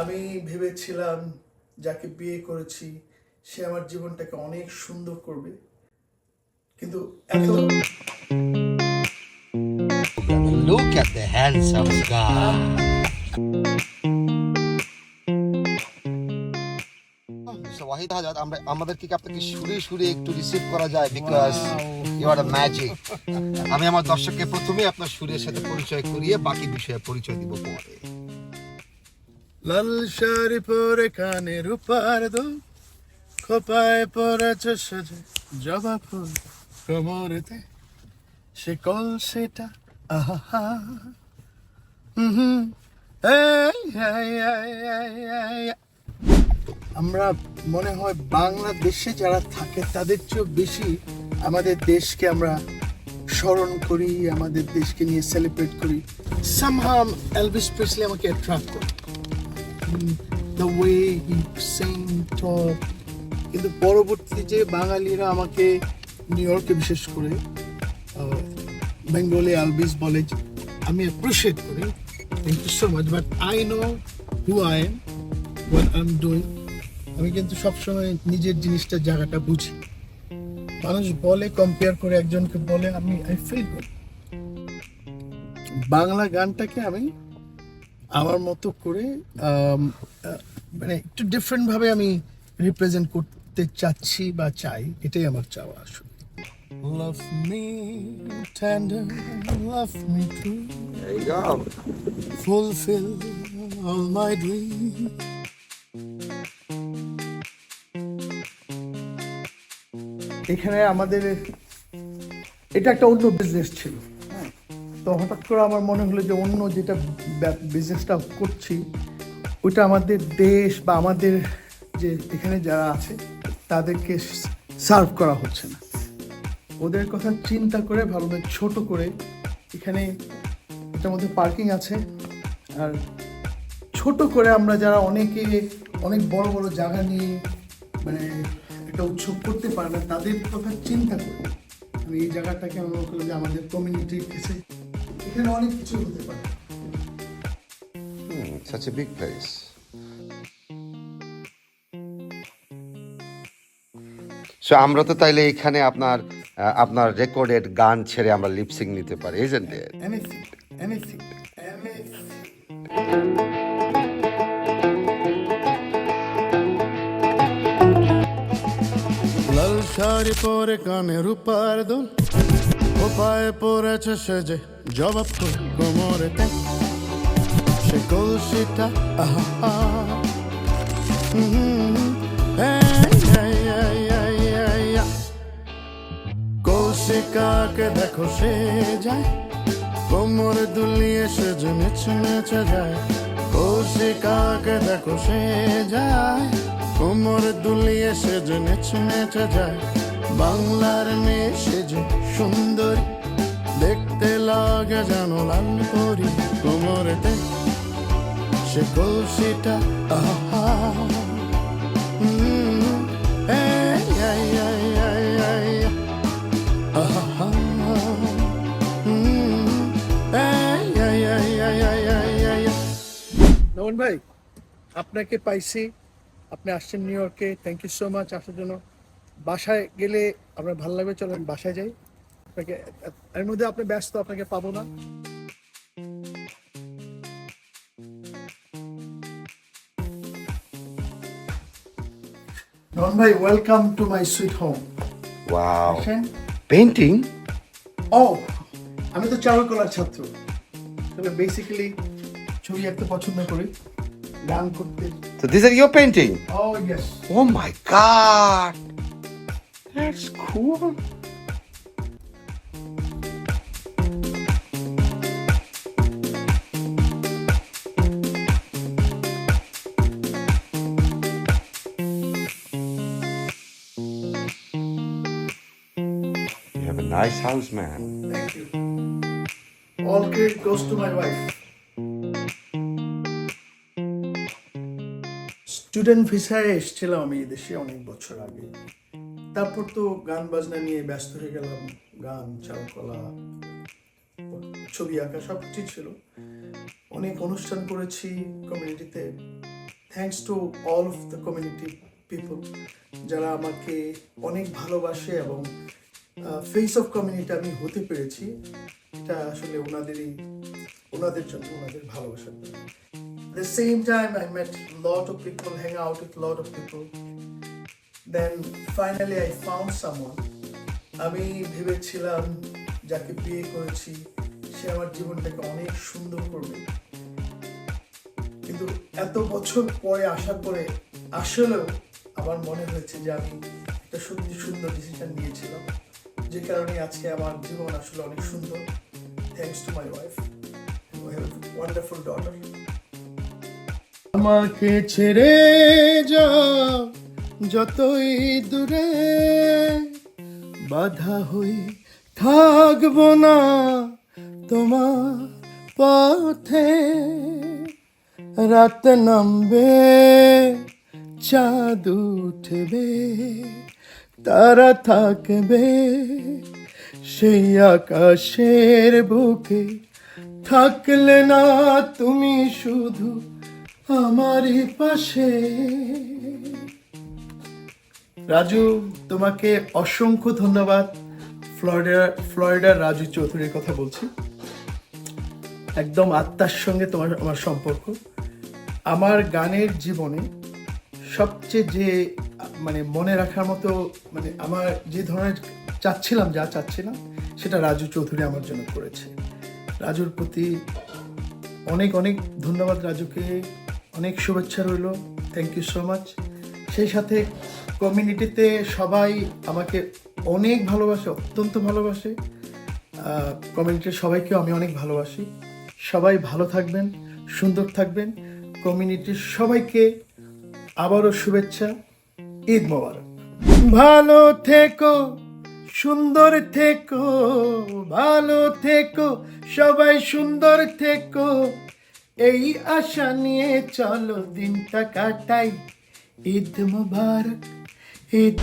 আমি ভেবেছিলাম যাকে বিয়ে করেছি সে আমার জীবনটাকে অনেক সুন্দর করবে, কিন্তু এত Look at the handsome guy. So Wahid Hajat, আমাদেরকে কি আপনাকে সুরে সুরে একটু রিসিভ করা যায়, because you are a magic. আমি আমার দর্শককে প্রথমে আপনার সুরের সাথে পরিচয় করিয়ে বাকি বিষয়ে পরিচয় দিব পরে। লাল শাড়ি পরে কানে রূপার দো, খোপায় পরেছে সাজে জবা ফুল, কোমরেতে সে কল সেটা আহা আমরা মনে হয় বাংলাদেশে যারা থাকে তাদের চেয়েও বেশি আমাদের দেশকে আমরা স্মরণ করি, আমাদের দেশকে নিয়ে সেলিব্রেট করি। সামহাউ এলভিস প্রেসলি আমাকে অ্যাট্রাক্ট করে, দ্য ওয়ে হি সিং টক। কিন্তু পরবর্তী যে বাঙালিরা আমাকে নিউ ইয়র্কে বিশেষ করে বেঙ্গলি এলভিস বলে, আমি অ্যাপ্রিসিয়েট করি, thank you so much, but I know who I am, what I am doing. আমি কিন্তু সবসময় নিজের জিনিসটার জায়গাটা বুঝি। মানুষ বলে, কম্পেয়ার করে একজনকে বলে, আমি আই ফিল করি বাংলা গানটাকে আমি আমার মতো করে মানে একটু ডিফারেন্ট ভাবে আমি রিপ্রেজেন্ট করতে চাচ্ছি বা চাই, এটাই আমার চাওয়া আসলে। Love me tender, love me true, There you go. fulfill all my dreams. এখানে আমাদের এটা একটা অন্য বিজনেস ছিল, তো হঠাৎ করে আমার মনে হলো যে অন্য যেটা বিজনেসটা করছি ওইটা আমাদের দেশ বা আমাদের যে এখানে যারা আছে তাদেরকে সার্ভ করা হচ্ছে না। ওদের কথা চিন্তা করে ভালোভাবে ছোট করে এখানে এটার মধ্যে পার্কিং আছে, আর ছোট করে আমরা যারা অনেকে অনেক বড় বড় জায়গা নিয়ে মানে একটা উৎসব করতে পারে না, তাদের কথা চিন্তা করে আমি এই জায়গাটাকে আমি মনে করলাম যে আমাদের কমিউনিটির কাছে এখানে অনেক কিছু হতে পারে। Such a big place. So আমরা তো তাইলে এখানে আপনার রেকর্ডেড গান ছেড়ে আমরা লিপসিং নিতে পারি, isn't it? Anything, anything. লাল শাড়ি পরে কানে রূপার দোল, খোপায় পরেছে সেজে জবা ফুল, কোমরেতে সে কলসিটা আহা কলসি কাকে দেখো সে যায়, কোমর দুলিয়ে সেজে নেচে নেচে যায়। কলসি কাকে দেখো সে যায়, কোমর দুলিয়ে সেজে নেচে নেচে যায়। বাংলার মেয়ে সেজে সুন্দরী, দেখতে লাগে যেন লাল পরি, কোমরেতে সে কলসিটা আহা নমন ভাই, আপনাকে পাইছি, আপনি আসছেন নিউ ইয়র্কে, থ্যাংক ইউ সো মাচ আসার জন্য। বাসায় গেলে আপনার ভালো লাগবে, চলেন বাসায় যাই। আপনাকে এর মধ্যে আপনি ব্যস্ত, আপনাকে পাবো না। নমন ভাই, welcome to my sweet home. Wow. Painting? ও, আমি তো চারুকলার ছাত্র, তবে বেসিক্যালি ছবি আঁকতে পছন্দ করি, গান করতে। So these are your painting? Oh yes. Oh my God. That's cool. You have a nice house, man. Thank you. All credit goes to my wife. Student ভিসায় এসেছিলাম আমি দেশে অনেক বছর আগে, তারপর তো গান বাজনা নিয়ে ব্যস্ত হয়ে গেলাম। গান, চারুকলা, ছবি আঁকা সব কিছু ছিল। অনেক অনুষ্ঠান করেছি কমিউনিটিতে, thanks to all of the community people যারা আমাকে অনেক ভালোবাসে এবং ফেস অফ কমিউনিটি আমি হতে পেরেছি, এটা আসলে ওনাদের জন্য, ওনাদের ভালোবাসার জন্য। At the same time, I met a lot of people, hang out with a lot of people. Then finally I found someone. আমি ভেবেছিলাম যাকে বিয়ে করেছি সে আমার জীবনটাকে অনেক সুন্দর করবে, কিন্তু এত বছর পরে আসার পরে আসলেও আমার মনে হয়েছে যে আমি একটা সত্যি সুন্দর ডিসিশন নিয়েছিলাম, যে কারণে আজকে আমার জীবন আসলে অনেক সুন্দর। Thanks to my wife, we have a wonderful daughter. আমাকে ছেড়ে যাও যতই দূরে, বাধা হয়ে থাকবো না তোমার পথে। রাত নামবে, চাঁদ উঠবে, তারা থাকবে সেই আকাশের বুকে। থাকলে না তুমি শুধু আমারই পাশে। রাজু, তোমাকে অসংখ্য ধন্যবাদ। ফ্লোরিডার রাজু চৌধুরীর কথা বলছি। একদম আত্মার সঙ্গে আমার সম্পর্ক। আমার গানের জীবনে সবচেয়ে যে মনে রাখার মতো আমার যে ধরনের যা চাচ্ছিলাম সেটা রাজু চৌধুরী আমার জন্য করেছে। রাজুর প্রতি অনেক অনেক ধন্যবাদ। রাজুকে অনেক শুভেচ্ছা রইল। Thank you so much. সেই সাথে কমিউনিটিতে সবাই আমাকে অনেক ভালোবাসে, অত্যন্ত ভালোবাসে। কমিউনিটির সবাইকেও আমি অনেক ভালোবাসি। সবাই ভালো থাকবেন, সুন্দর থাকবেন। কমিউনিটির সবাইকে আবারও শুভেচ্ছা। ঈদ মোবারক। ভালো থেকো, সুন্দর থেকো, ভালো থেকো, সবাই সুন্দর থেকো, এই আশা নিয়ে চলো দিনটা কাটাই। ঈদ মোবারক, ঈদ।